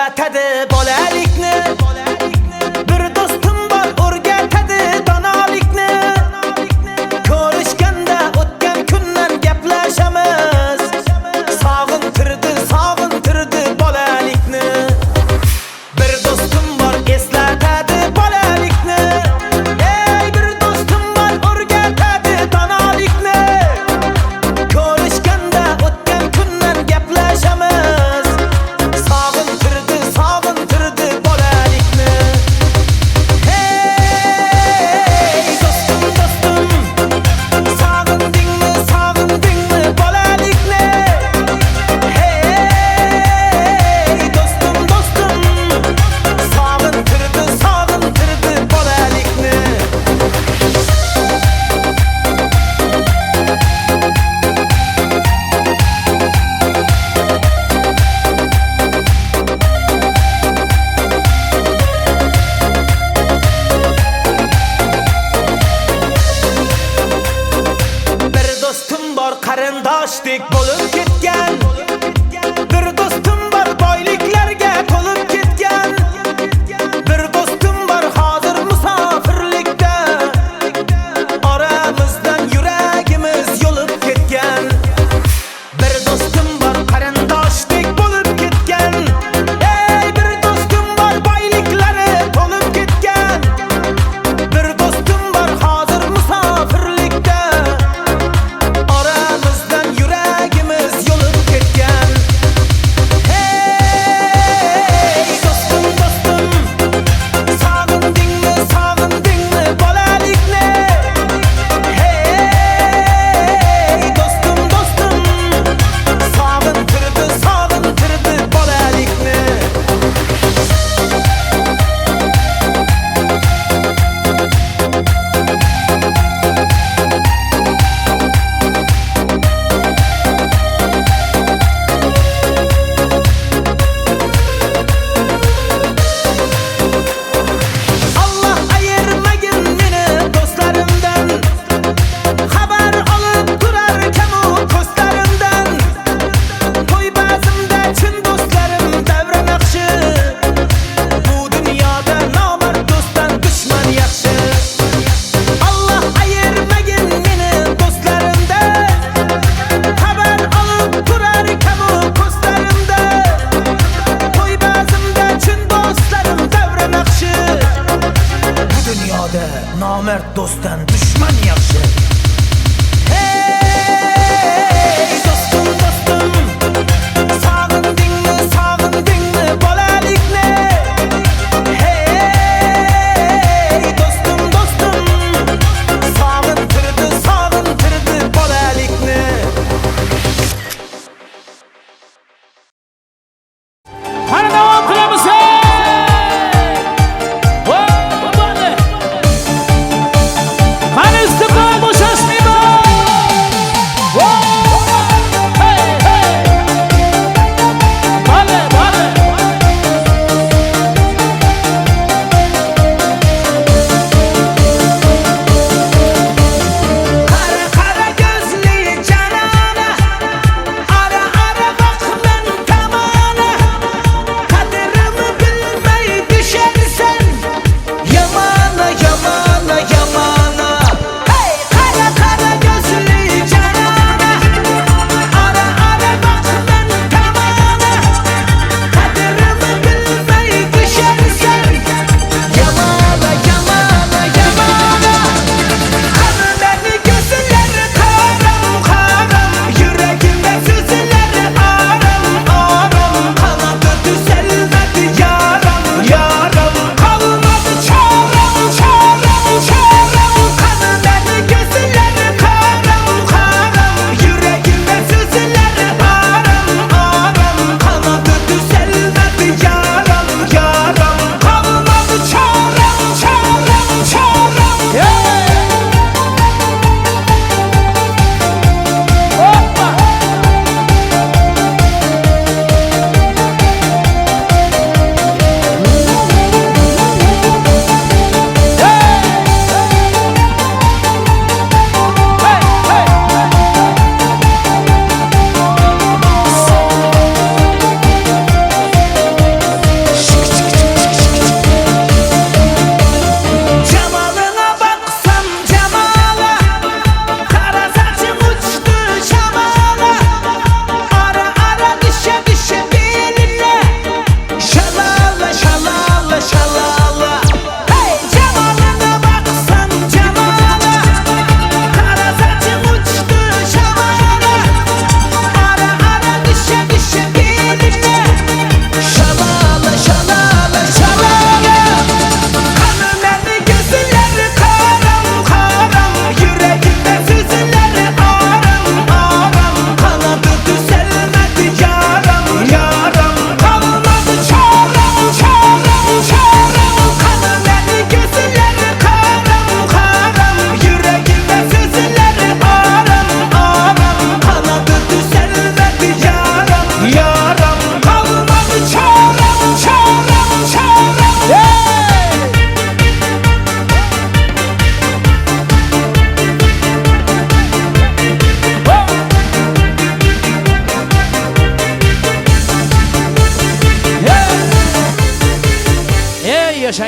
eslatadi bolalikni. Bir do'stim bor o'rgatadi donolikni. Ko'rishganda o'tgan kundan gaplashamiz. Sog'intirdi bolalikni. Bir do'stim bor eslatadi bolalikni. Ey bir do'stim bor o'rgatadi donolikni. Ko'rishganda o'tgan kundan gaplashamiz. Sog'intirdi bolalikni. Hey do'stim sog'indingmi bolalikni. Hey do'stim sog'intirdi bolalikni. Bir do'stim bor qarindoshdek bo'lib ketgan. Bir do'stim bor boyliklarga to'lib ketgan. Bir do'stim bor hozir musofirlikda. Oramizdan yuragimiz yo'lib ketgan. Bir do'stim bor qarindoshdek bo'lib ketgan. Ey bir do'stim bor boyliklari to'lib ketgan. Bir do'stim bor hozir musofirlikda. Oramizdan yuragimiz yo'lib ketgan. Hey do'stim sog'indingmi bolalikni. Hey do'stim sog'intirdi bolalikni. Allah ayırmagin meni do'stlarimdan. Xabar olib turar kamu ko'zlarimdan. To'y ba'zimda chin do'stlarim davra naqshi. Bu dunyoda nomard do'stdan dushman yaxshi. Allah ayirmagin meni do'stlarimdan. Xabar olib turar kamu ko'zlarimda. To'y ba'zimda chin do'stlarim davra naqshi. Bu dunyoda nomard do'stdan dushman yaxshi. Hey do'stim sog'indingmi bolalikni. Hey do'stim sog'intirdi bolalikni. Qani davom qilamiz. Qani istiqlol bo'shashmaydi.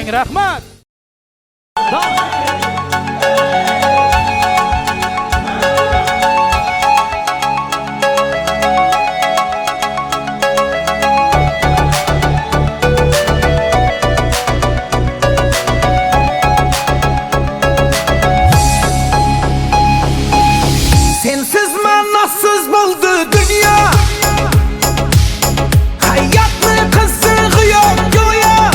Keng rahmat. Sensiz manasız buldu dünya. Hayatlı kızığı yok güya.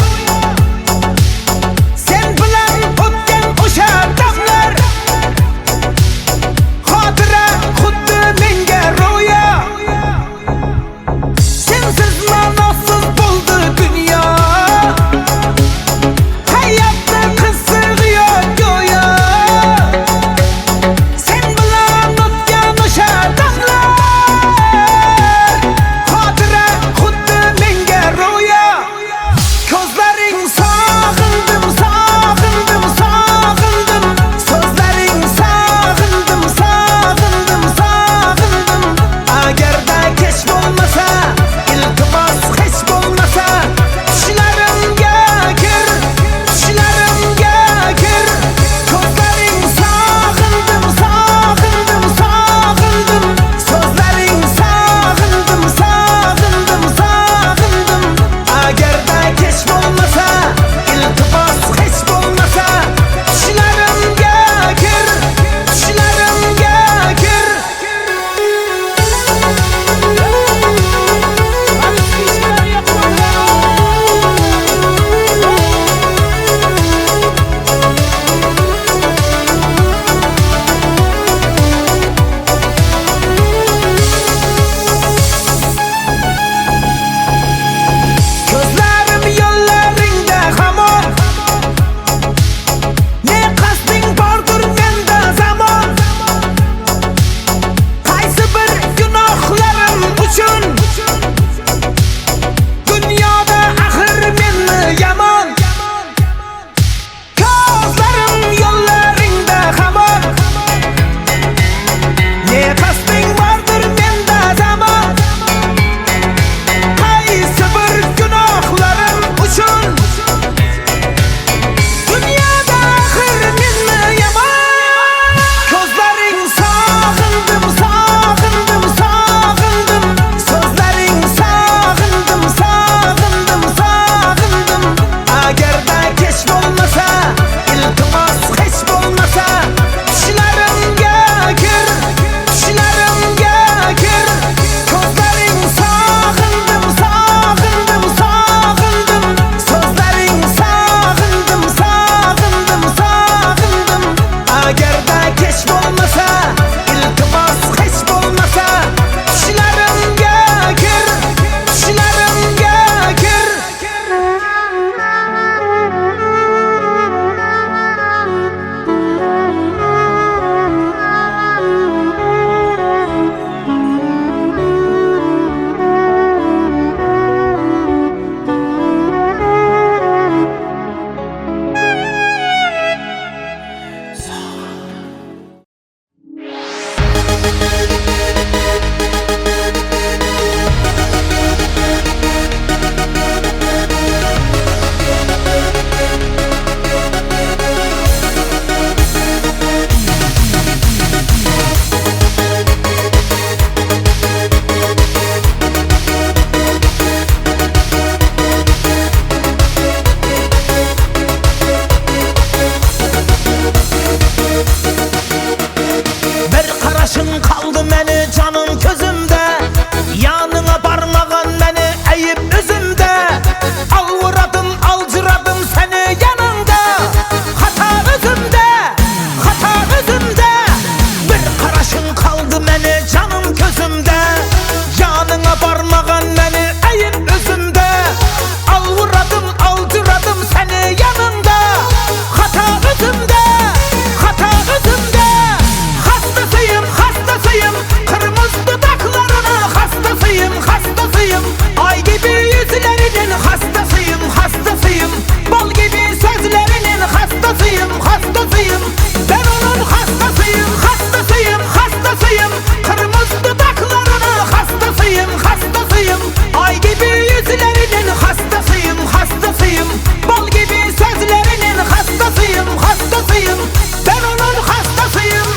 hastasıyım. Ben onun hastasıyım.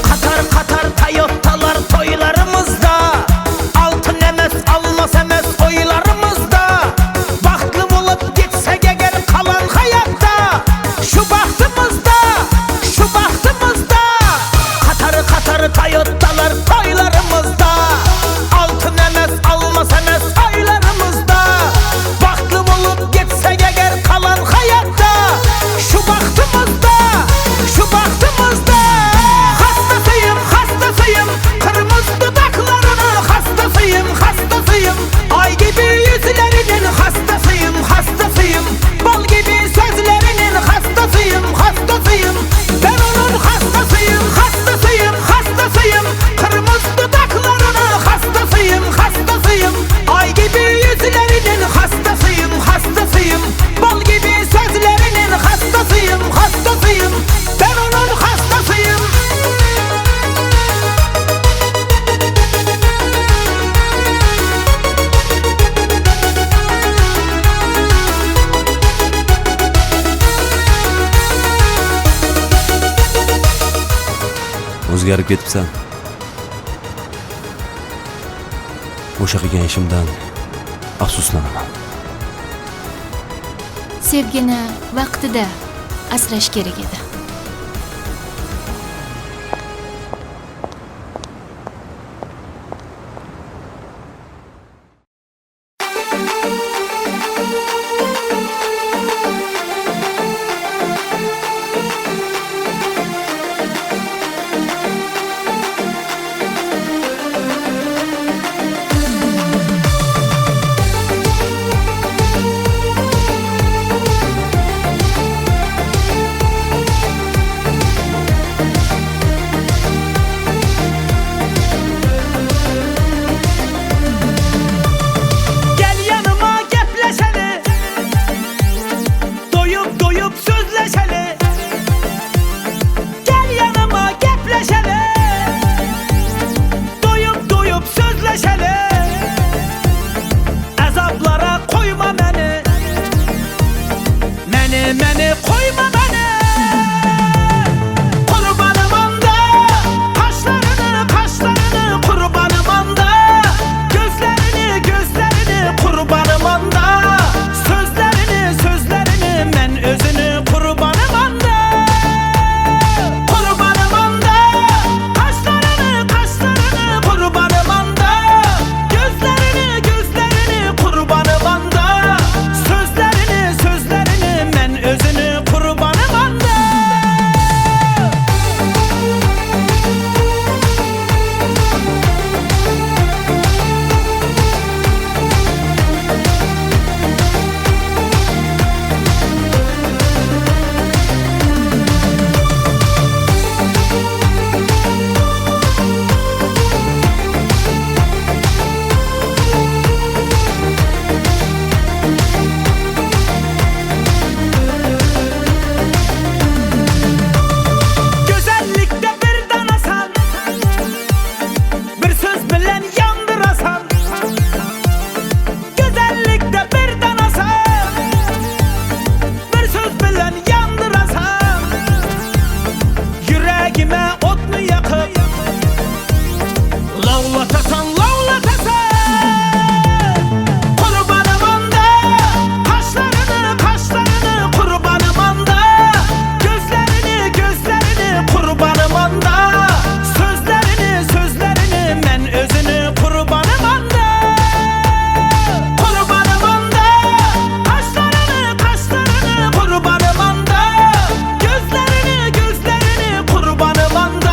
Katar katar Toyota'lar toylarımızda, altın emez almaz emez oylarımızda. Bahtlı bulup gitsek eğer kalan hayatta, şu bahtımızda, şu bahtımızda. Katar katar Toyota'lar toylarımızda, altın emez almaz emez oylarımızda. Bahtlı bulup gitsek eğer kalan hayatta, şu bahtımızda, şu bahtımızda. Hastasıyım, hastasıyım, kırmızı dudaklarının hastasıyım, hastasıyım. Ay gibi yüzlerinin hastasıyım, hastasıyım. Bal gibi sözlerinin hastasıyım, hastasıyım. Ben onun hastasıyım, hastasıyım, hastasıyım. Kırmızı dudaklarının hastasıyım, hastasıyım. Ay gibi yüzlerinin hastasıyım, hastasıyım. Bal gibi sözlerinin hastasıyım, hastasıyım. Ben onun hastasıyım. O'zgarib ketibsan. O'sha qilgan ishimdan afsuslanaman. Sevgini vaqtida asrash kerak edi. Gel yanıma gepleşeli, doyup doyup sözleşeli. Gel yanıma gepleşeli, doyup doyup sözleşeli. Azaplara koyma beni, beni koyma beni. Kurbanım anda, kaşlarını kaşlarını kurbanım anda. Gözlerini gözlerini kurbanım anda. Sözlerini sözlerini men özünü kurbanım anda. Kurbanım anda, kaşlarını kaşlarını kurbanım anda. Gözlerini gözlerini kurbanım anda. Sözlerini sözlerini men özünü kurbanım anda. Güzellikte bir danasan, bir söz bilen yandırasan. Güzellikte bir danasan, bir söz bilen yandırasan. Yüreğime otunu yakıp lavlatasan, lavlatasan. Kurbanım anda, kaşlarını kaşlarını kurbanım anda. Gözlerini gözlerini kurbanım anda. Sözlerini sözlerini men özünü kurbanım anda. Kurbanım anda, kaşlarını kaşlarını kurbanım anda. Gözlerini gözlerini kurbanım anda.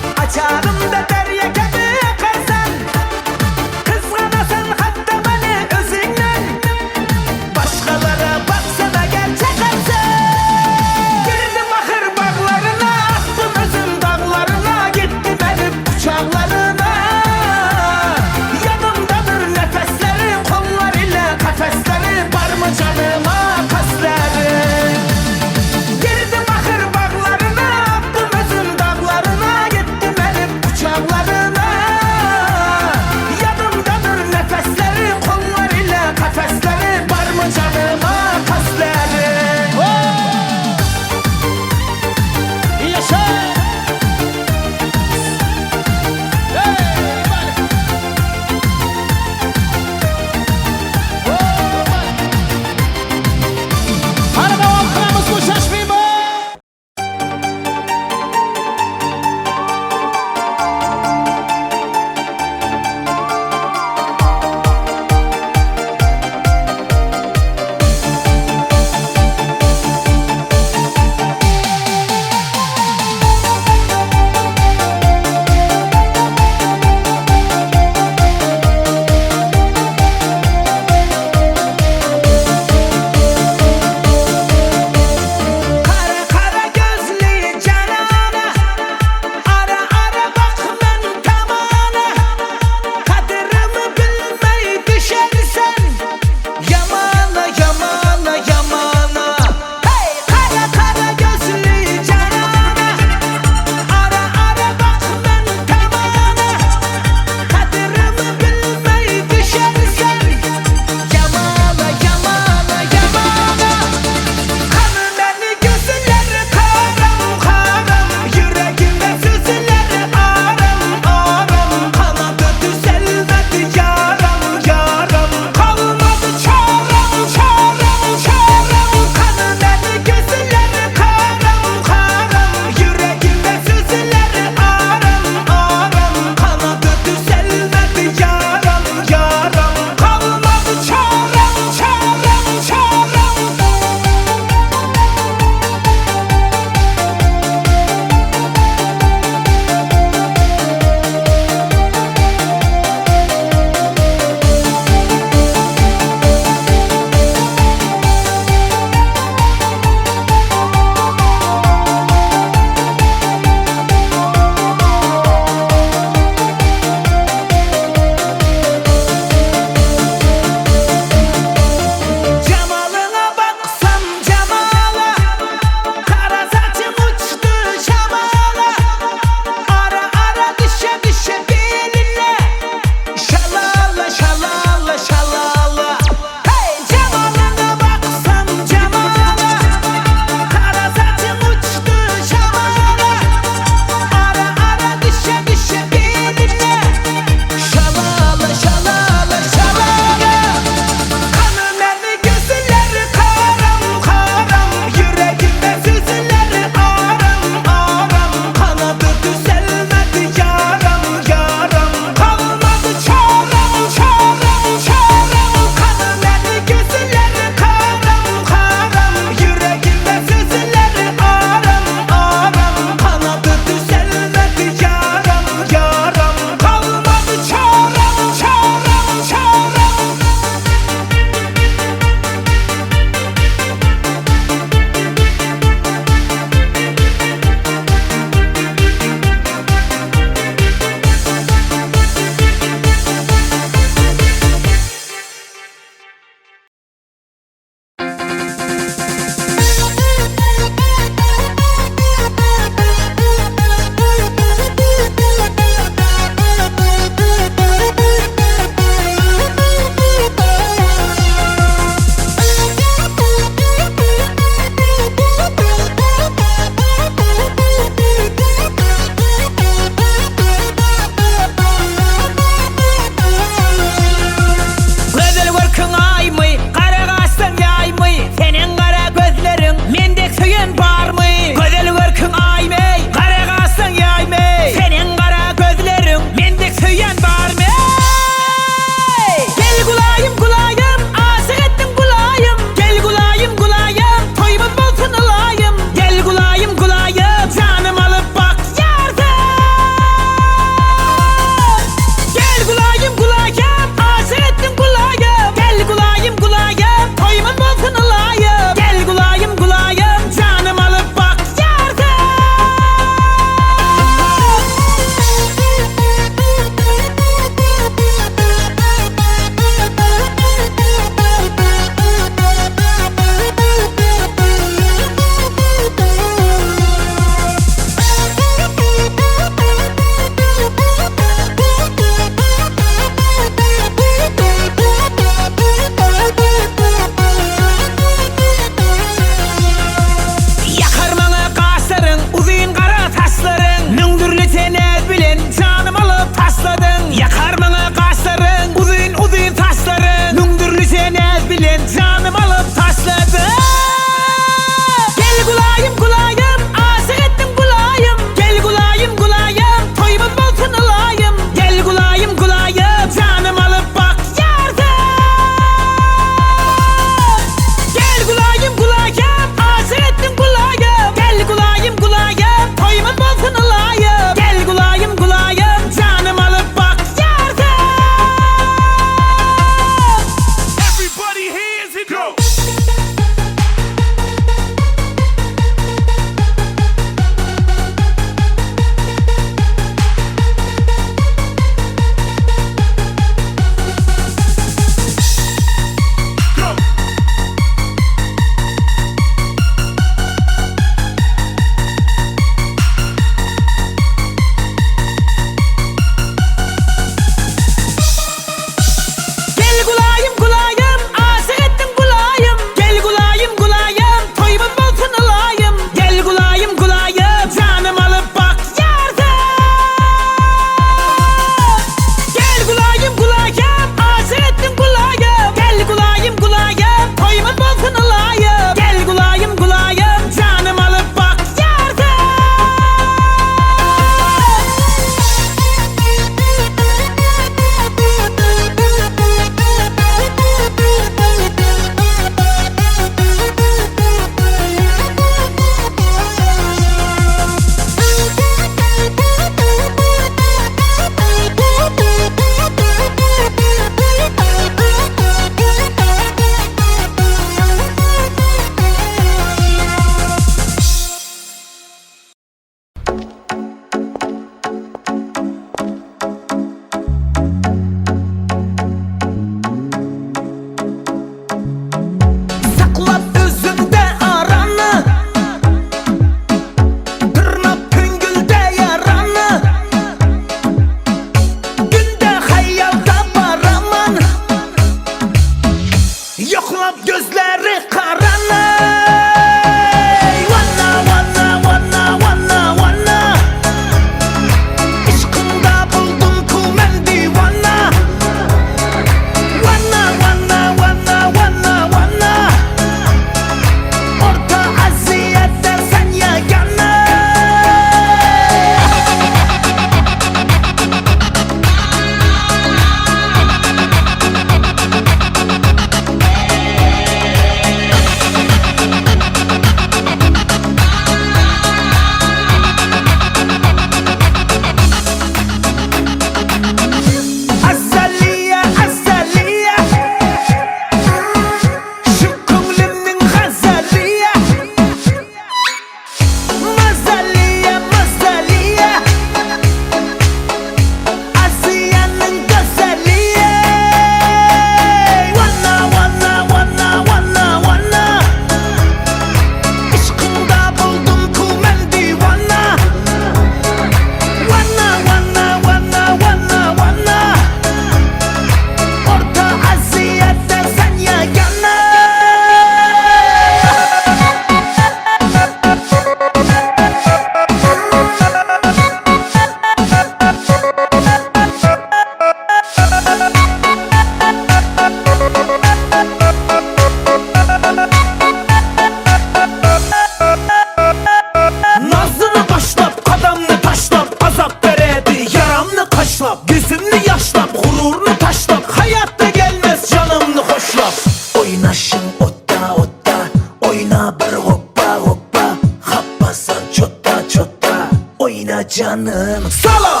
Bana bir hoppa hoppa, hoppasan çotta çotta, oyna canım solo.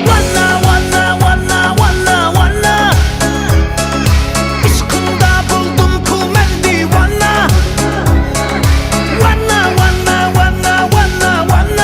Wanna wanna wanna wanna wanna, aşkında buldum kumendi wanna. Wanna wanna wanna wanna wanna,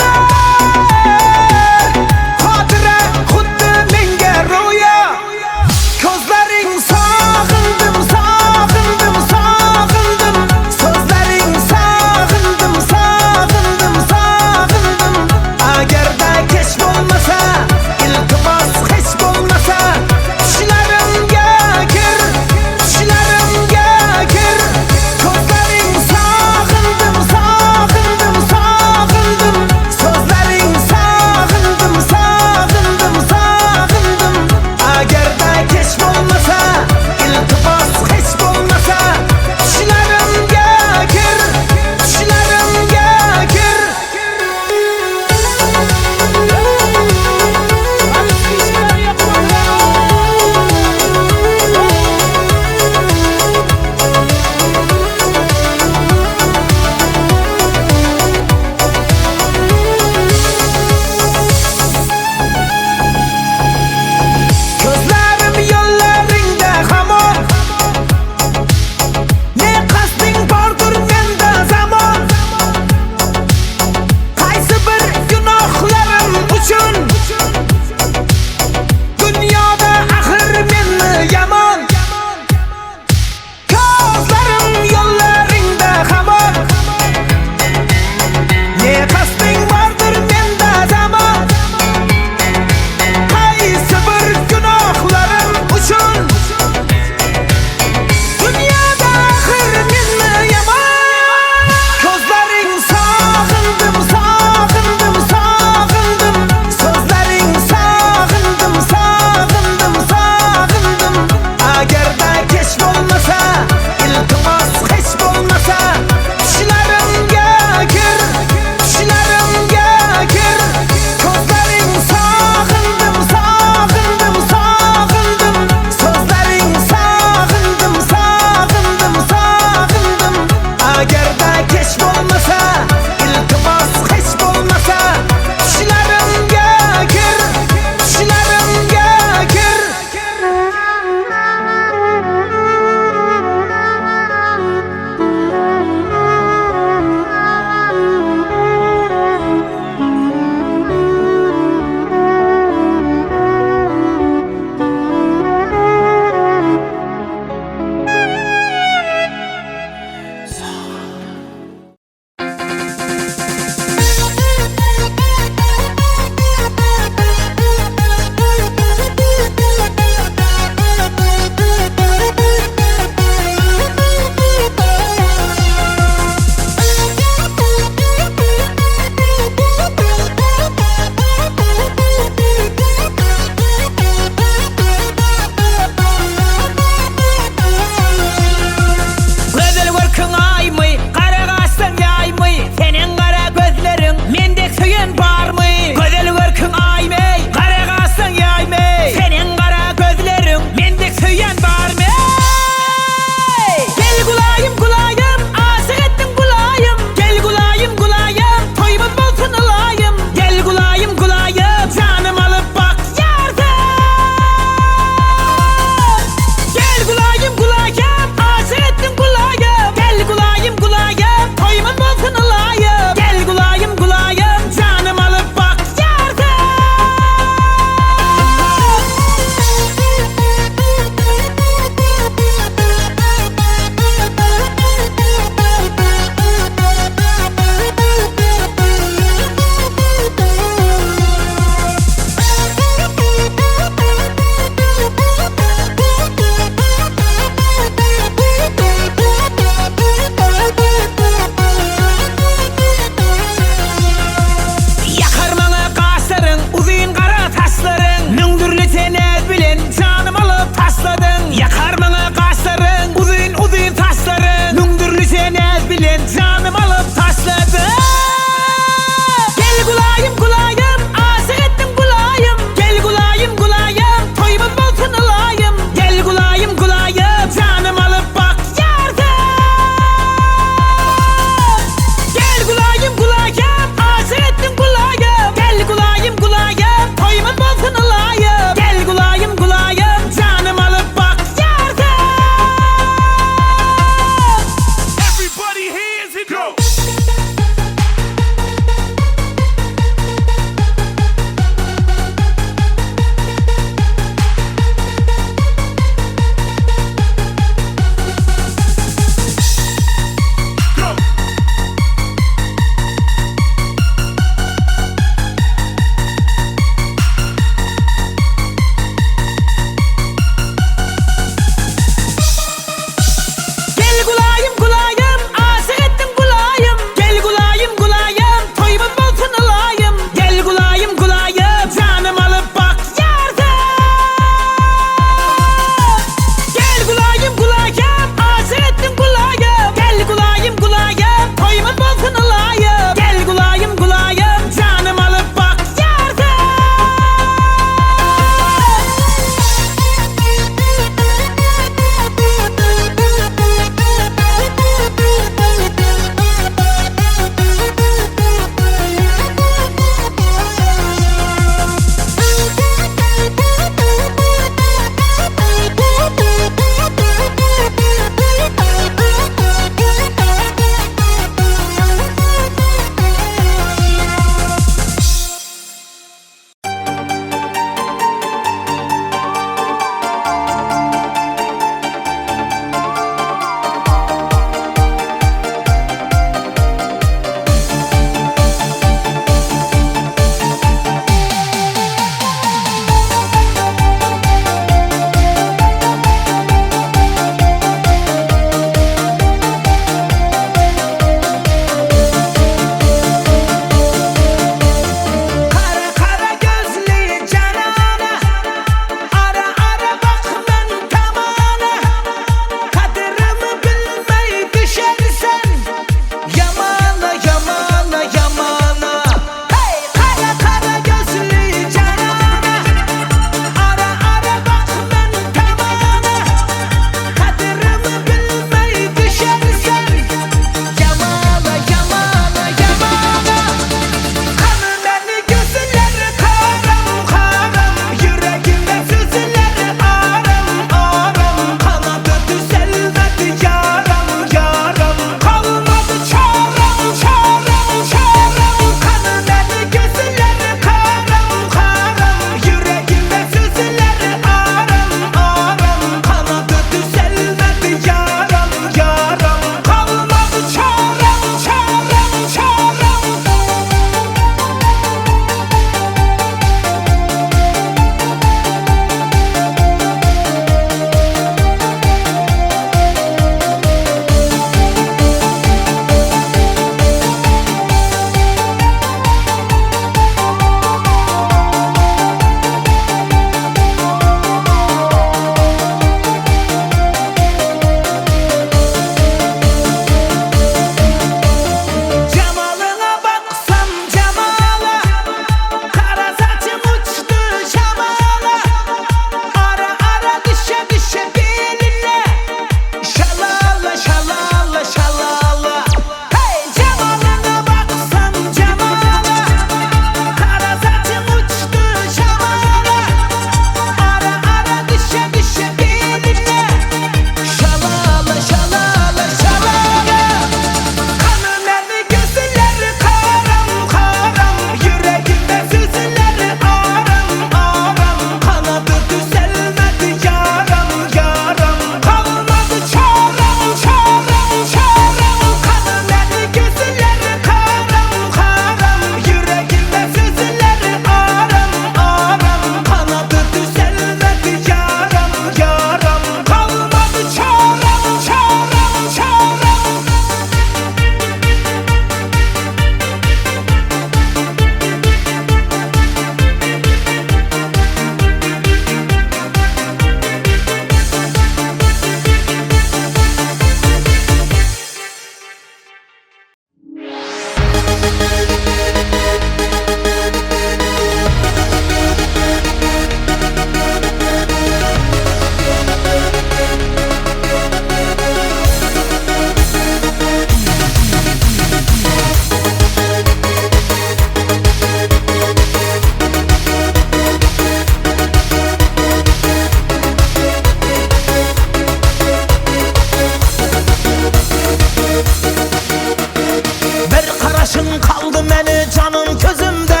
məni canım gözümdə,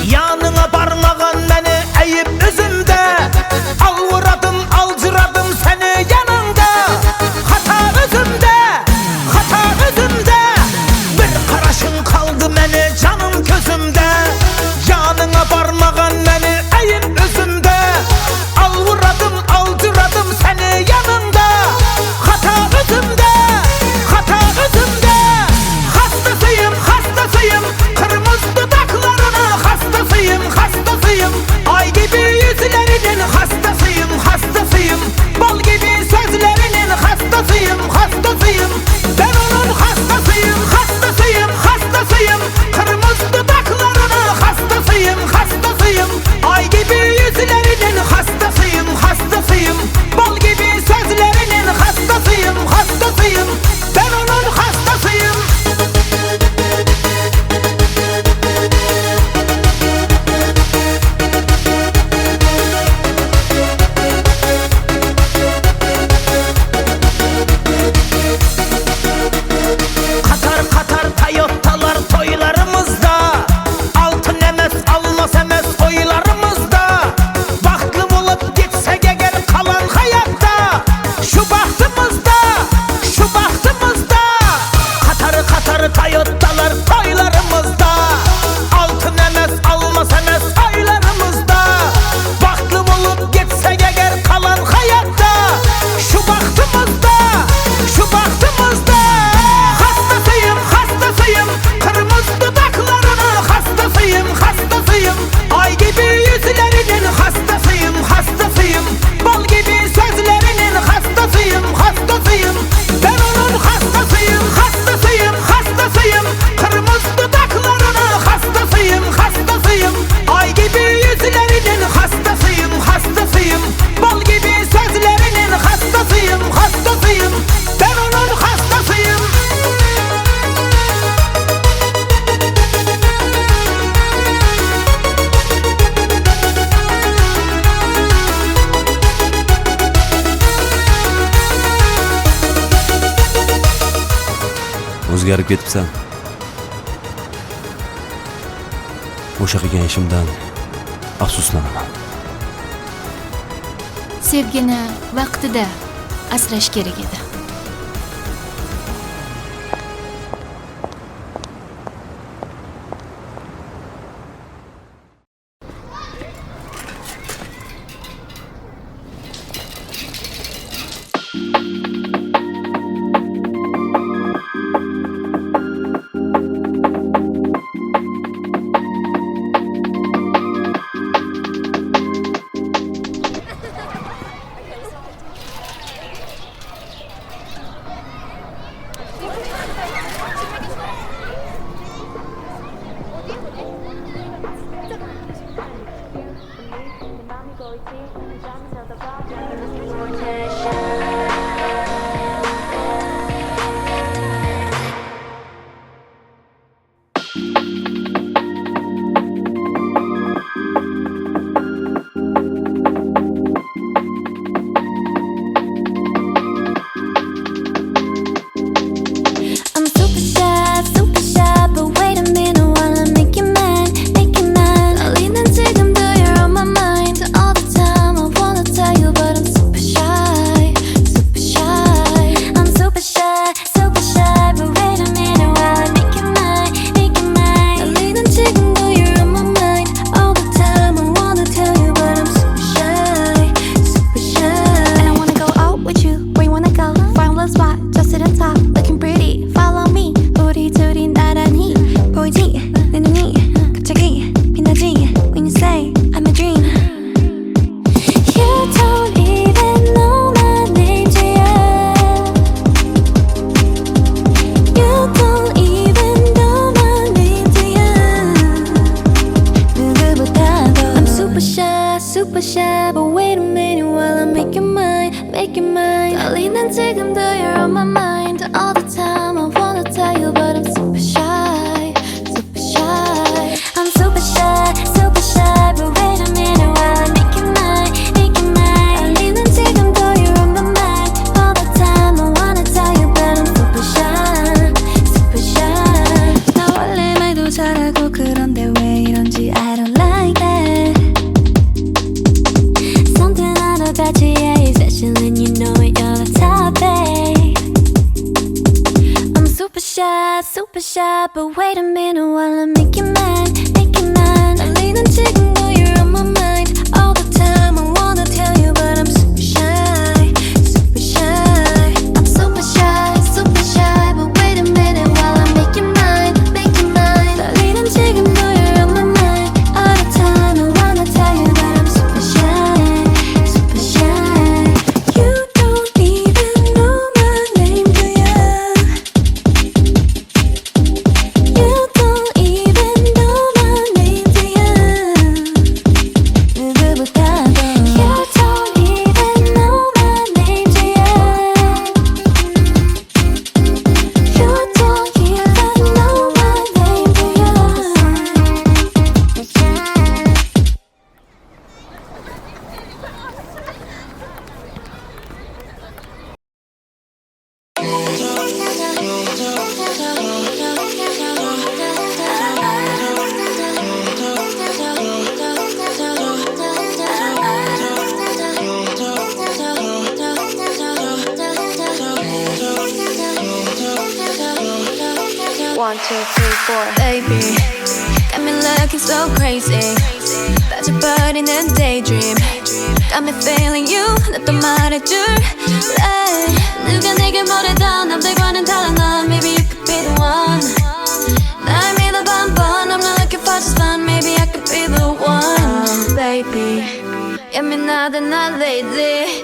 yanına barmağın məni əyib üzümdə. Alvuradım, alcıradım səni yanında, hata özümdə, hata özümdə. Bir qaraşın qaldı məni canım gözümdə, yanına barmağın məni əyib üzümdə. Alvuradım, alcıradım səni yanında, hata özümdə, hata özümdə. Hastasıyım, hastasıyım, kırmızı dudaklarına hastasıyım, hastasıyım. Ay gibi yüzlerinin hastasıyım, hastasıyım. Bal gibi sözlerinin hastasıyım, hastasıyım. Ben onun hastasıyım, hastasıyım, hastasıyım. Kırmızı dudaklarına hastasıyım, hastasıyım. Ay gibi yüzlerinin hastasıyım, hastasıyım. Bal gibi sözlerinin hastasıyım, hastasıyım. Ben onun hastasıyım. Katar katar Toyota'lar toylarımızda, altın emez almaz emez oylarımızda. Baktlı bulup gitsek eğer kalan hayatta, şu bahtımızda, şu bahtımızda. Katar katar Toyota'lar toylarımızda, altın emez almaz emez oylarımızda. Baktlı bulup gitsek eğer kalan hayatta, şu bahtımızda, şu bahtımızda. Hastasıyım, hastasıyım, kırmızı dudaklarına hastasıyım, hastasıyım. Ay gibi yüzlerinin hastasıyım, hastasıyım. Bal gibi sözlerinin hastasıyım, hastasıyım. Ben onun hastasıyım, hastasıyım, hastasıyım. Kırmızı dudaklarına hastasıyım, hastasıyım. Ay gibi yüzlerinin hastasıyım, hastasıyım. Bal gibi sözlerinin hastasıyım, hastasıyım. Ben onun hastasıyım. O'zgarib ketibsan. O'sha qilgan ishimdan afsuslanaman. Sevgini vaqtida asrash kerak edi. super shy, but wait a minute while I make your mind, make your mind. Darling, 난 지금도 you're on my mind all the time. I wanna tell you, but I'm super shy, super shy. I'm super shy, but wait a minute while I make your mind, make your mind. Darling, 난 지금도 you're on my mind all the time. I wanna tell you, but I'm super shy, super shy. 나 원래 말도 잘하고 super shy. But wait a minute while I make you mine, make you mine. 떨리는 지금도 you're on my mind all the time. I wanna tell you but I'm super shy, super shy. I'm super shy, super shy. But wait a minute while I make you mine, make you mine. 떨리는 지금도 you're on my mind all the time. I wanna tell you but I'm super shy, super shy. You don't even know my name, do ya? You don't even know my name, do ya? 누구보다도 You don't even know my name, do ya? You don't even know my name, do ya? One, two, three, four. Baby, got me looking so crazy. 빠져버리는 daydream. Got me feeling you. 나 또 말해줄래? 누가 내게 뭐래도 남들과는 달라 넌. Maybe you could be the one. 날 믿어봐 한번. I'm not looking for just fun. Maybe I could be the one. Baby, 예민하다 난 lately.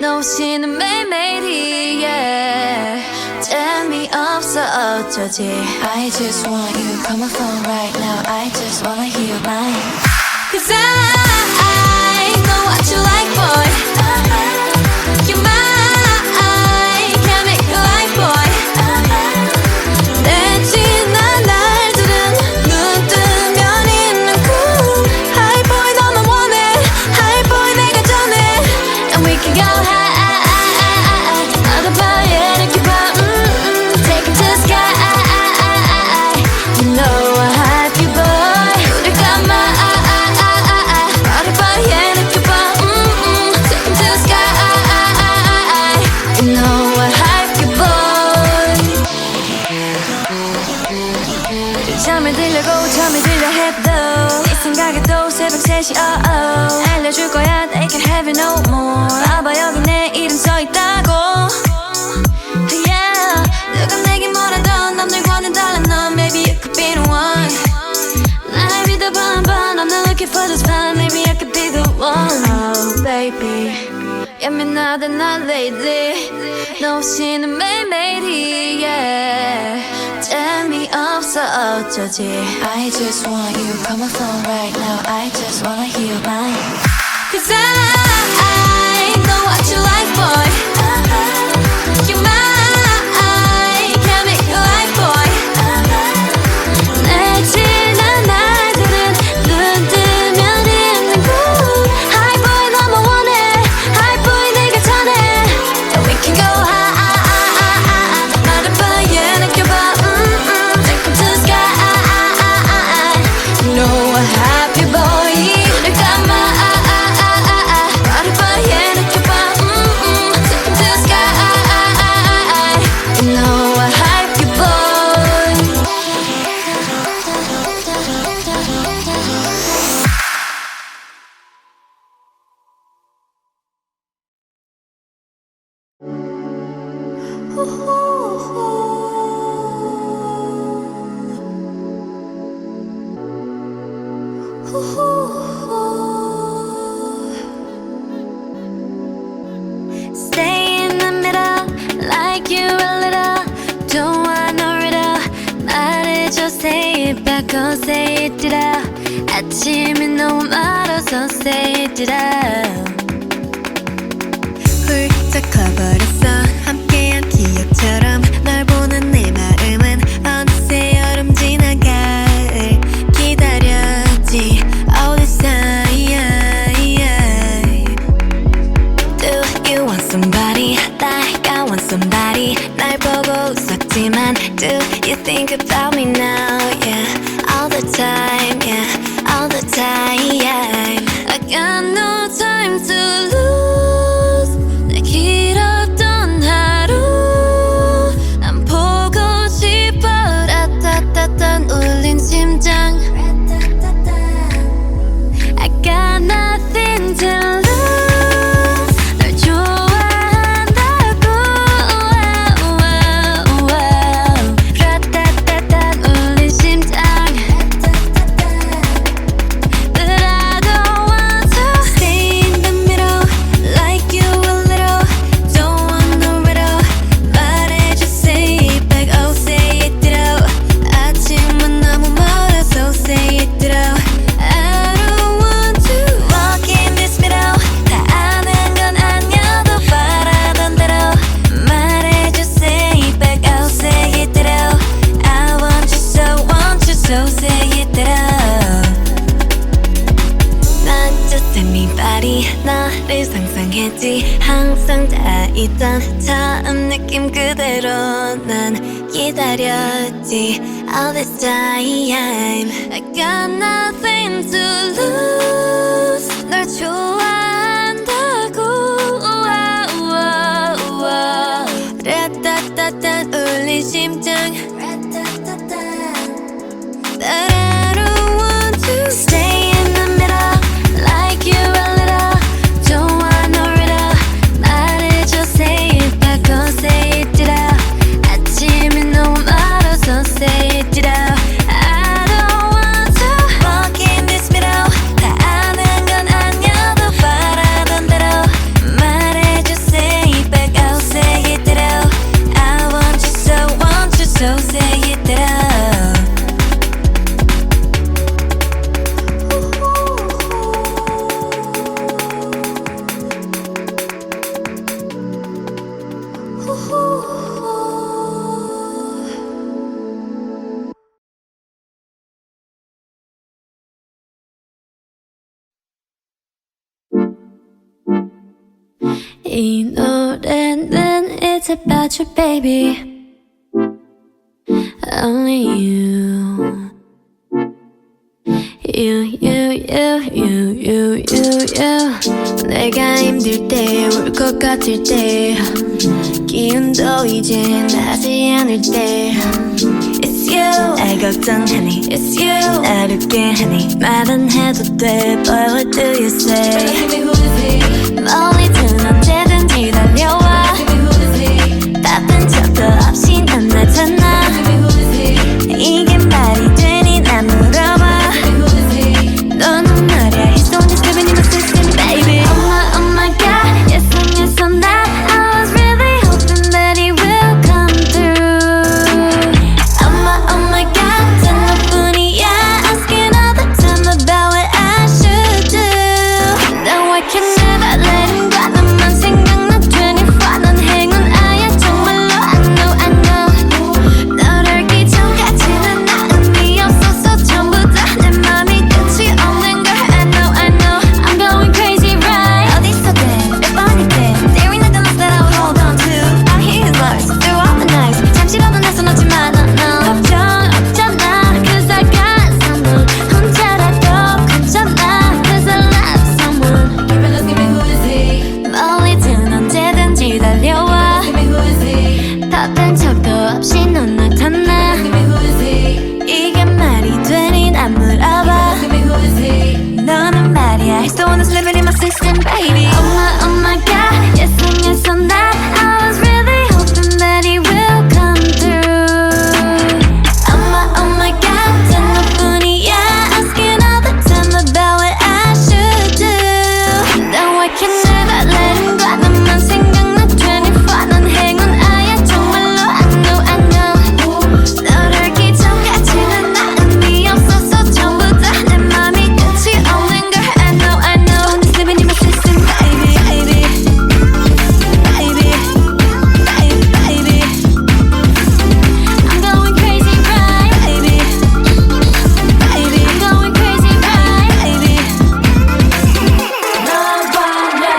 너 없이는 매일매일이 yeah. 재미없어 어쩌지. I just want you. Call my phone right now. I just wanna hear your mind. Cause I know what you like, boy. You're mine. Can't make you like, boy. 내 지난 날들은 눈 뜨면 있는 꿈. High boy 너만 원해. High boy 내가 전해. And we can go high. 나도 봐야 이렇게 봐. Take it to the sky. You know I have you, boy. 우릴 감아. 나를 봐야 이렇게 봐. Take it to the sky. You know I have you, boy. 잠을 들려고 잠이 들려 해도 네 생각에도 새벽 3시 알려줄 거야 they can have it no more. 봐봐 여기 내 이름 써있다고 yeah. 누가 내게 뭐라던 남들과는 달라 넌. Maybe you could be the one. 날 믿어봐 한번. I'm not looking for just fun. Maybe I could be the one. Oh baby, 예민하다 난 lately. 너 없이는 매일매일이 yeah. 재미없어 어쩌지. I just want you. Call my phone right now. I just wanna hear your mind. Cause I know what you like, boy. You're mine. Can't make you like, boy. 내 지난 날들은 눈 뜨면 있는 꿈. High boy 너만 원해. High boy 내가 전해. And we can go high. 나를 봐야 느껴봐. Take it to the sky. You know I have you, boy. 늘 감아. 나를 봐야 느껴봐. Take it to the sky. You know I have you, boy. Stay in the middle, like you a little. Don't want no riddle. 말해줘, say it back, oh say it out. 아침이 너무 멀어서 say it out. 훌쩍 커버렸어 함께한 기억처럼. 널 보는 내 마음은 어느새 여름 지나 가을 기다렸지 all this time. Do you want somebody like I want somebody. 날 보고 웃었지만 do you think about me now yeah. All the time yeah. All the time I got no time to lose. 내 길었던 하루 난 보고 싶어. 이 따뜻한 느낌 그대로 난 기다렸지 all this time. I got nothing to lose. 널 좋아한다고. 라따따따 울린 심장. But I don't want to stay in the middle like you a little. Don't want no riddle. 말해줘 say it back or say it it out. 아침이 너무 멀어서 say it it out. I don't want to walk in this middle. 다 아는 건 아니어도 바라던 대로 말해줘 say it back or say it it out. I want you so say it it out. 이 노래는 it's about you baby. Only you. You. 내가 힘들 때 울 것 같을 때 기운도 이제 나지 않을 때 It's you 날 걱정하니 It's you 날 웃게 하니 말은 해도 돼 But what do you say 멀리든 언제든지 달려와 바쁜 척도 없이 난 나타나 이게 말이 되니 난 물어봐 너는 말야 He's the one that's living in my system baby Oh my god Yes I'm that I was really hoping that he will come through Oh my god 단 너뿐이야 Asking all the time about what I should do Now I can never let him go 너만 생각나 24 넌 행운아야 정말로 I know 널 알기 전까지는 나 의미 없어서 전부 다 내 맘이 끝이 없는 걸 I know I'm going crazy right 어디서든 몇 번이든 There ain't nothing else that I would hold on to I hear his words through all the nights 잠시라도 날 써놓지만 no 걱정 없잖아 Cause I got someone 혼자라도 괜찮아 Cause I love someone Give me who is he 멀리든 언제든지 달려와 Give me who is he 바쁜 척도 없이 넌 나타나 Give me who is he 이게 말이 되니 난 물어봐 Give me who is he 너는 말이야 He's the one that's living in my system baby Oh my god Yes I'm that I was really hoping that he will come through Oh my god 단 너뿐이야 Asking all the time about what I should do Now I can never let him go 너만 생각나 24 넌 행운아야 정말로 I know 널 알기 전까지는 나 의미 없어서 전부 다 내 맘이 끝이 없는 걸 I know He's living in my system baby I'm going crazy right baby I'm going crazy right baby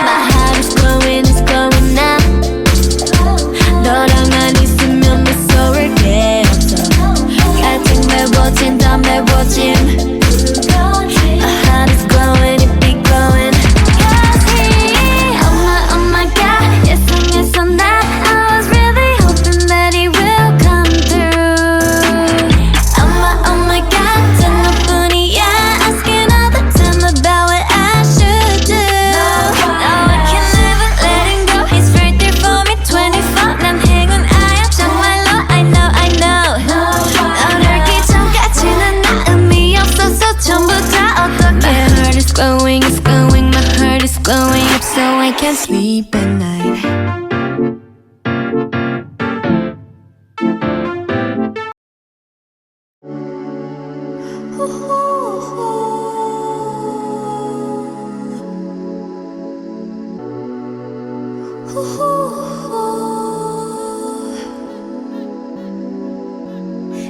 My heart is glowing now 너랑만 있으면 무서울 게 없어 같은 매워진 더 매워짐 My heart is glowing it be glowing Cause he Oh my god Yes I'm that I was really hoping that he will come through Oh my god 단 너뿐이야 Asking all the time about what I should do Now I can never let him go He's right there for me 24 난 행운아야 정말로 I know 널 알기 전까지는 나 의미 없어서 전부 다 어떡해 My heart is glowing My heart is glowing up so I can't sleep at night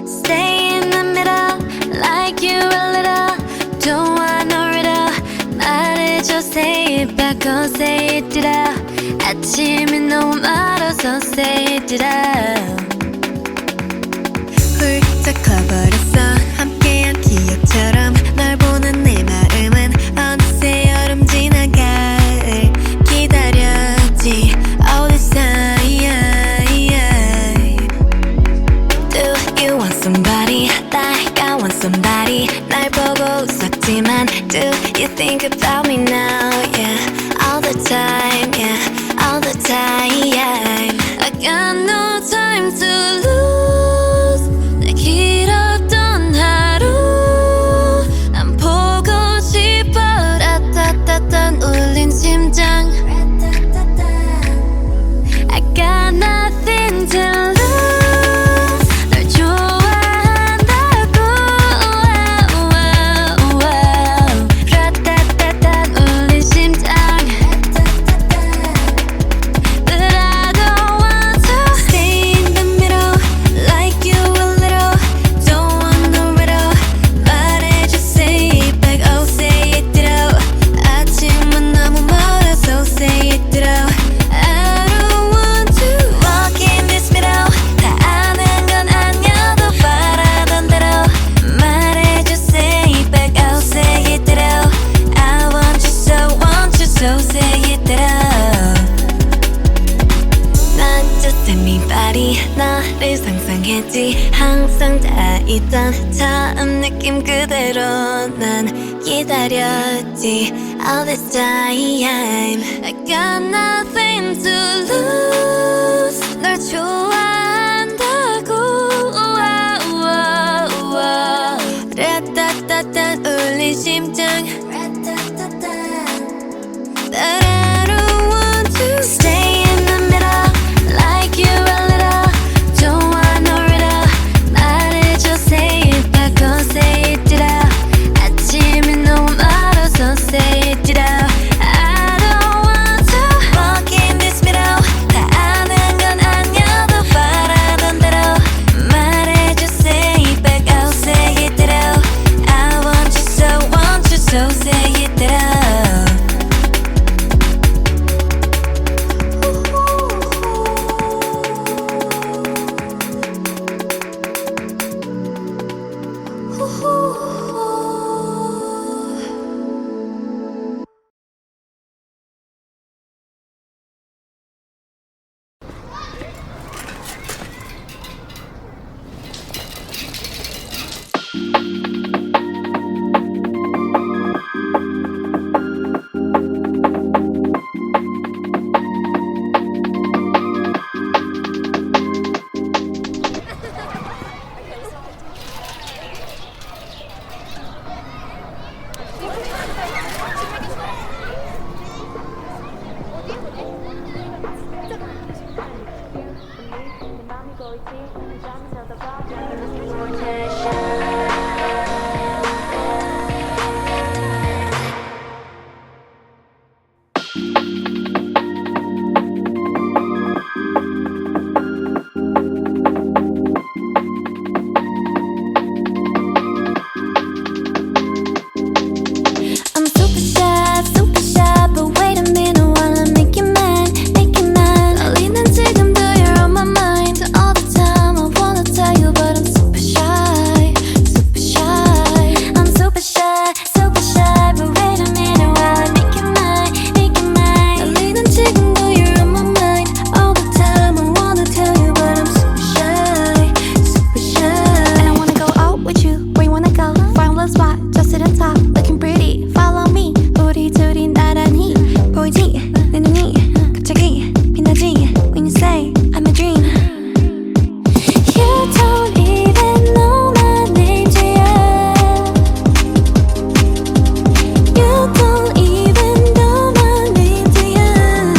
Stay in the middle like you a little Don't want no riddle 말해줘 say it back, oh say it out. 아침이 너무 멀어서 say it out. 훌쩍 커버렸어 함께한 기억처럼 널 보는 내 마음은 어느새 여름 지나 가을 기다렸지 all this time. Do you want somebody like I want somebody 날 보고 웃었지만 do you think about me now yeah all the time yeah all the time I got no time to lose 내 길었던 하루 난 보고 싶어 라따따따 울린 심장 I got nothing to lose 널 좋아한다고 라따따따 울린 심장 But I don't want to stay in the middle like you a little don't want no riddle 말해줘 say it back oh say it out 아침은 너무 멀어서 say it out I don't want to walk in this middle 다 아는 건 아니어도 바라던 대로 말해줘 say it back oh say it out I want you so say it out Not just anybody 너를 상상했지 항상 다 있던 처음 느낌 그대로 난 기다렸지 all this time I got nothing to lose 널 좋아한다고 라따따따 울린 심장 But I don't want to stay in the middle like you a little don't want no riddle 말해줘 say it back oh say it out 아침이 너무 멀어서 say it out I don't want to walk in this middle 다 아는 건 아니어도 바라던 대로 말해줘 say it back oh say it out I want you so say it out I'm super shy, but wait a minute while I make you mine, make you mine. 떨리는 지금도 you're on my mind all the time. I wanna tell you, but I'm super shy, super shy. I'm super shy, but wait a minute while I make you mine, make you mine. 떨리는 지금도 you're on my mind all the time. I wanna tell you, but I'm super shy, super shy. And I wanna go out with you. Where you wanna go? Find one spot, just sit on top, looking pretty. Follow me. 우리 둘이 나란히 보이지? 내 눈이 갑자기 빛나지? When you say I'm a dream. You don't even know my name, yeah. You don't even know my name, yeah.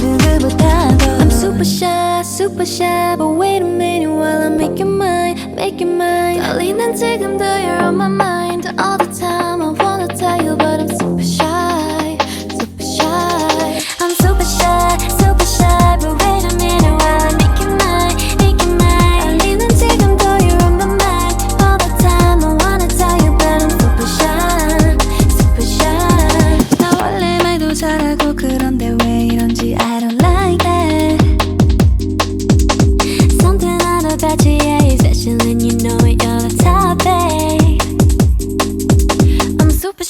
누구보다도 I'm super shy, but wait a minute while I make you mine, make you mine. 떨리는 지금도 you're on my mind all the time. I wanna tell you, but I'm super shy, super shy. I'm super shy, but wait a minute while I make you mine, make you mine. 떨리는 지금도 you're on my mind all the time. I wanna tell you, but I'm super shy, super shy. 나 원래 special and you know it, you're the top, babe. I'm super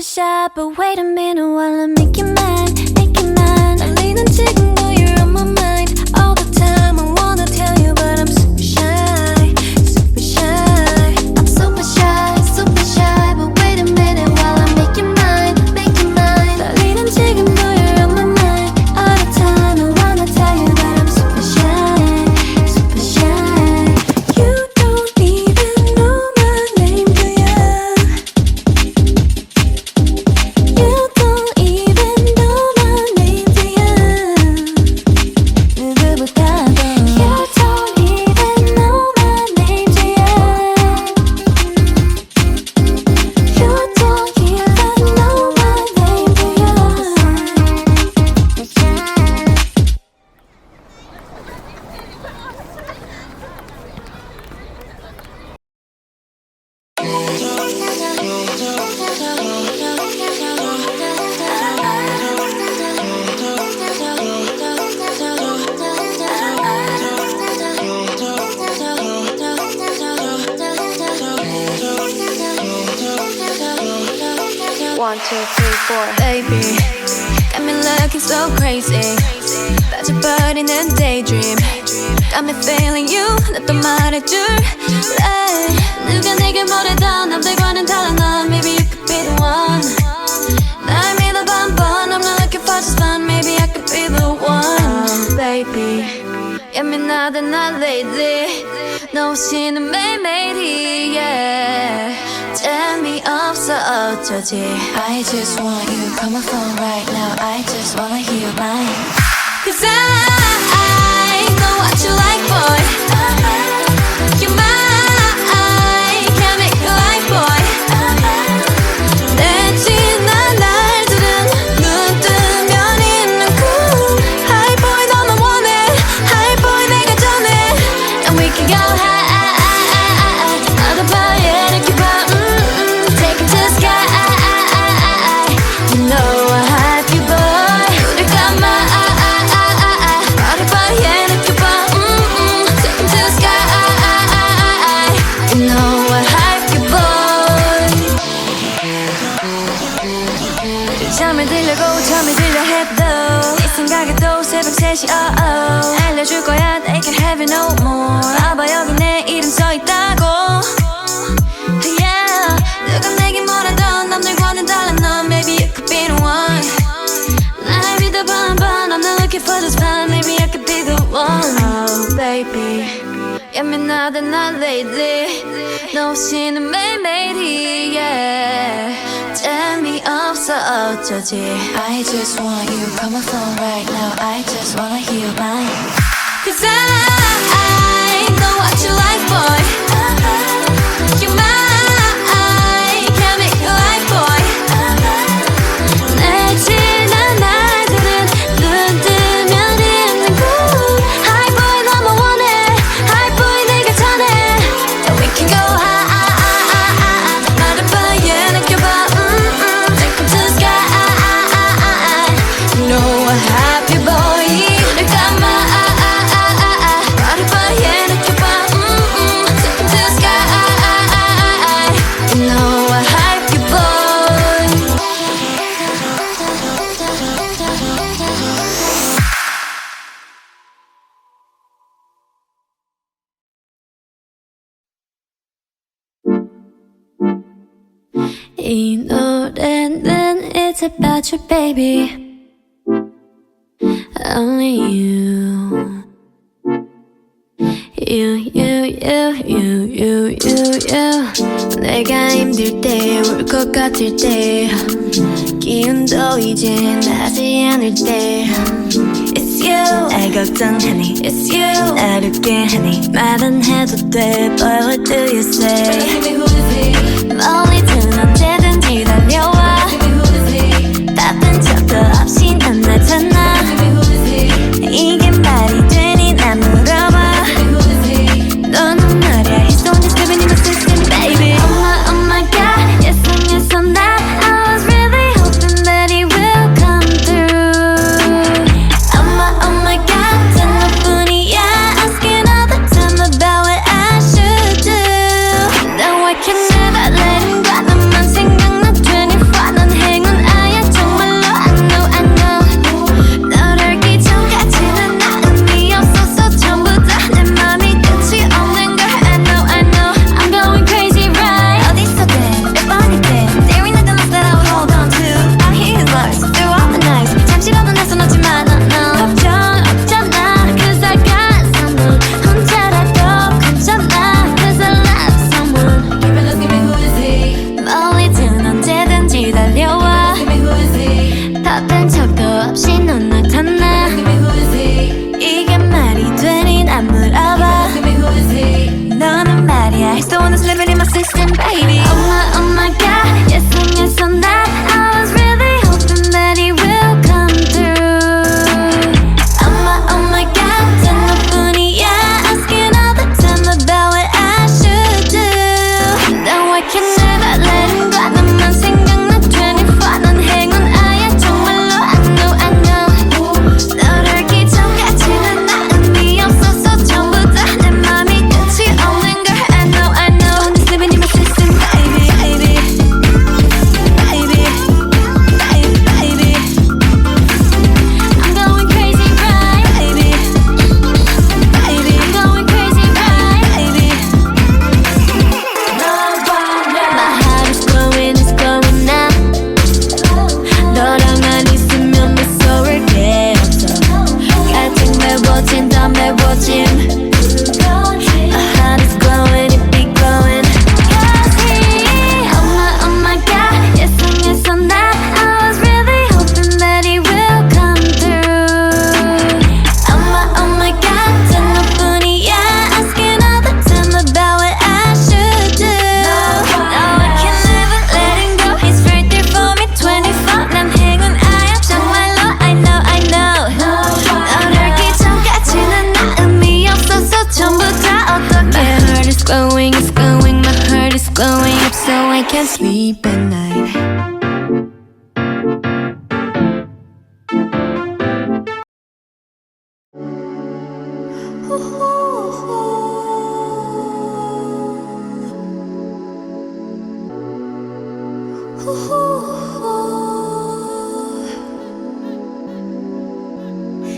shy, but wait a minute while I make you mine, make you mine. 떨리는 지금도 you're on my mind all the time. I wanna tell you but I'm super shy, super shy. I'm super shy, but wait a minute while I make you mine, make you mine. 떨리는 지금도 you're on my mind all the time. I wanna tell you but I'm super shy, super shy. You don't even know my name, do ya? You don't even know my name, do ya? 누구보다도 You don't even know my name, do ya? You don't even know my name, do ya? One, two, three, four. Baby, got me looking so crazy. 빠져버리는 daydream. Got me feeling you. 나 또 말해줄래? 누가 내게 뭐래도 남들과는 달라 넌. Maybe you could be the one. 날 믿어봐 한번. I'm not looking for just fun. Maybe I could be the one. Baby, 예민하다 난 lately. 너 없이는 매일매일이 yeah. 재미없어 어쩌지. I just want you, call my phone right now. I just wanna hear mine. Cause I know what you like, boy. You're mine, can't make you like, boy. 내 지난 날들은 눈 뜨면 있는 cool High boy 너만 원해, high boy 내가 전해. And we can go high, 어디 봐 이렇게 봐. Take it to the sky. You know I have you, boy. 우릴 감아. 어디 봐 이렇게 봐. Take it to the sky. You know I have you, boy. 잠을 들려고 잠이 들려 해도 네 생각에도 새벽 3시 알려줄 거야 they can't have it no more. 봐봐 여기 내 이름 써있다고. Yeah, 누가 내게 뭐라던 남들과는 달라 넌. Maybe you could be the one. 날 믿어봐 한번. I'm not looking for just fun. Maybe I could be the one. Oh baby, 예민하다 난 lately. 너 없이는 매일매일이 yeah. 재미없어 어쩌지. I just want you, call my phone right now. I just wanna hear mine. Cause I know what you like, boy. You're mine, can't make you like, boy. 내 지난 날들은 눈 뜨면 있는 cool High boy 너만 원해, high boy 내가 전해. And we can go high, 말해봐 얘 느껴봐. Take it to the sky. You know I have you, boy. 우릴 감아. 말해봐 얘 느껴봐. Take it to the sky. You know I have you, boy. 이 노래는 it's about you, baby. Only you. You. 내가 힘들 때, 울 것 같을 때, 기운도 이제 나지 않을 때. It's you. 날 걱정하니. It's you. 날 웃게 하니. 말 안 해도 돼, but what do you say? 멀리든 언제든지 달려와. 바쁜 척도 없이 난 나타나. 이게 말이 되니 난 물어봐. 너는 말야 He's the one that's living in my system, baby. Oh my god, yes I'm not. I was really hoping that he will come through. Oh my god, 단 너뿐이야. Asking all the time about what I system, baby. Oh my god, yes and yes on that. I was really hoping that he will come through. Oh my god, 단 너뿐이야. Asking all the time about what I should do. Now I can never let him go. 너만 생각나 24. 넌 행운아야 정말로. I know 너를 알기 전까지는 나 의미 없었어. 전부 다 내 맘이 끝이 없는 걸 I know Just living in my system, baby, baby, baby, baby. I'm going crazy, right, baby, baby. I'm going crazy, right, baby. My heart is glowing now. 너랑만 있으면 무서울 게 없어. 같은 매워진 더 매워짐. My heart is glowing, it be glowing. Cause he, oh my god, yes and yes on that. I was really hoping that he will come through. Oh my god, 단 너뿐이야. Asking all the time about what I should do. Now I can never let him go. He's right there for me 24. 난 행운아야 정말로. I know 너를 알기 전까지는 나 의미 없어서 전부 다 어떡해. My heart is glowing, it's glowing. My heart is glowing up so I can't sleep at night.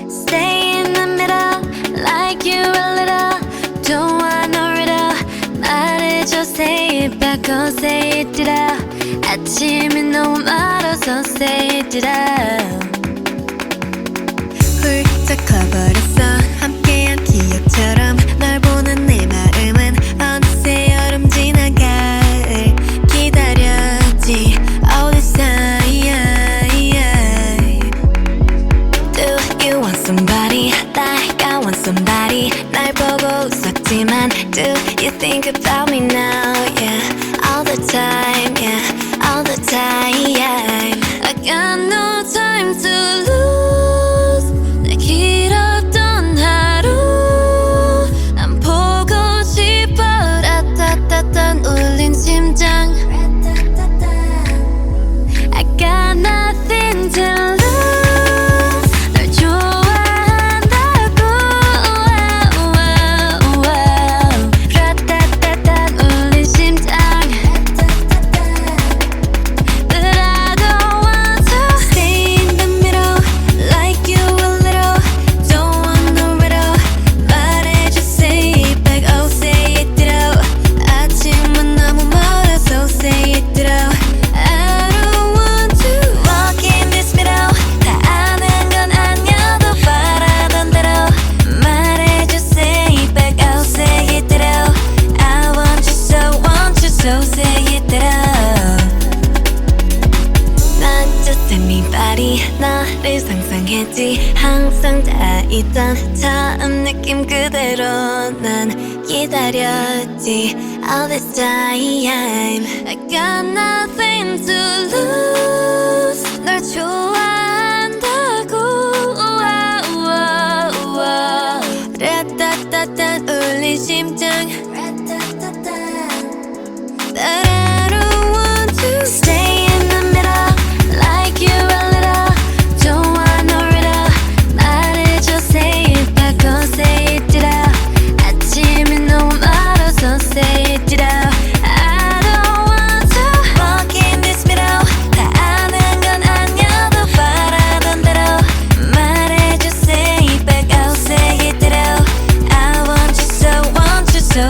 Stay in the middle, like you a little. Don't want no riddle. 말해줘, say it back, oh say it out. 아침이 너무 멀어서 say it out. 훌쩍 커버렸어 함께한 기억처럼. 널 보는 내 마음은 어느새 여름 지나 가을 기다렸지 all this time. Do you want somebody like I want somebody. 날 보고 웃었지만 do you think about me now? Yeah, all the time, yeah, all the time. I got no time to lose. 내 길었던 하루 난 보고 싶어. 라따따따 울린 심장. I got nothing to lose. 널 좋아한다고. 라따따따 울린 심장. But I don't want to stay in the middle, like you a little. Don't want no riddle. 말해줘, say it back, oh say it out. 아침은 너무 멀어서 say it out. I don't want to walk in this middle. 다 아는 건 아니어도 바라던 대로. 말해줘, say it back, oh say it out. I want you so say it out. Not just anybody. 너를 상상했지. 항상 다 있던 처음 느낌 그대로 난 기다렸지 all this time. I got nothing to lose. 널 좋아한다고. 라따따따 울린 심장. But I don't want to stay in the middle, like you a little. Don't want no riddle. 말해줘, say it back, oh say it out. 아침이 너무 멀어서 say it out. I don't want to walk in this middle. 다 아는 건 아니어도 바라던 대로. 말해줘, say it back, oh say it out. I want you so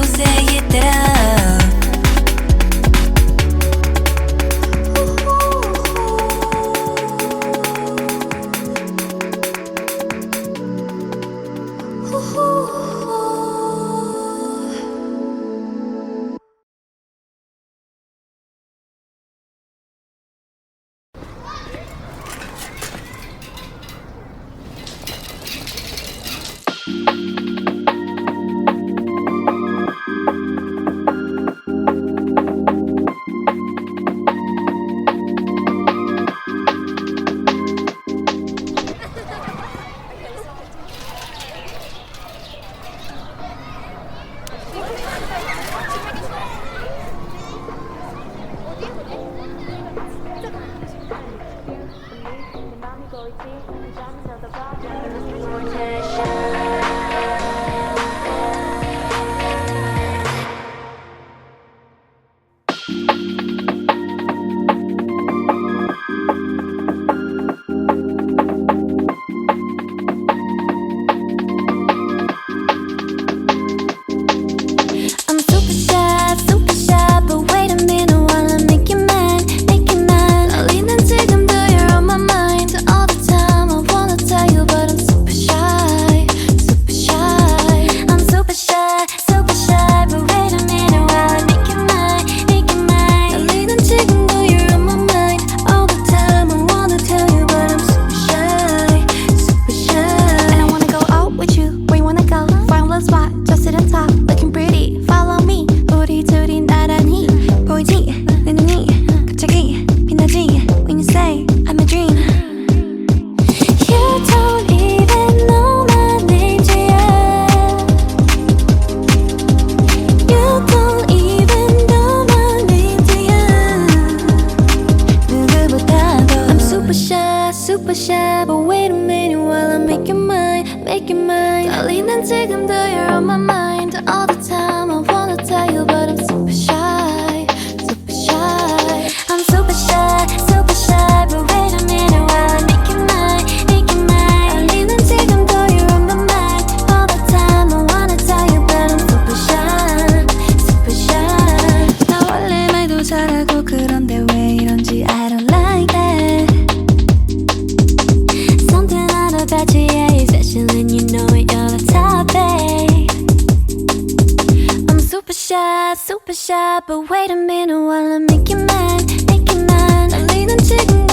make you mine. Darling, 난 지금도 you're on my mind all the time. I wanna tell you, but I'm super shy, super shy. I'm super shy, super shy. But wait a minute while I make you mine, make you mine. Darling, 난 지금도 you're on my mind all the time. I wanna tell you, but I'm super shy, super shy. 나 원래 말도 잘하고 그런데 왜 이런지 I don't like that. Something out about you, yeah, you're special and you know it, you're the top, babe. I'm super shy, but wait a minute while I make you mine, make you mine. 달리는 지금도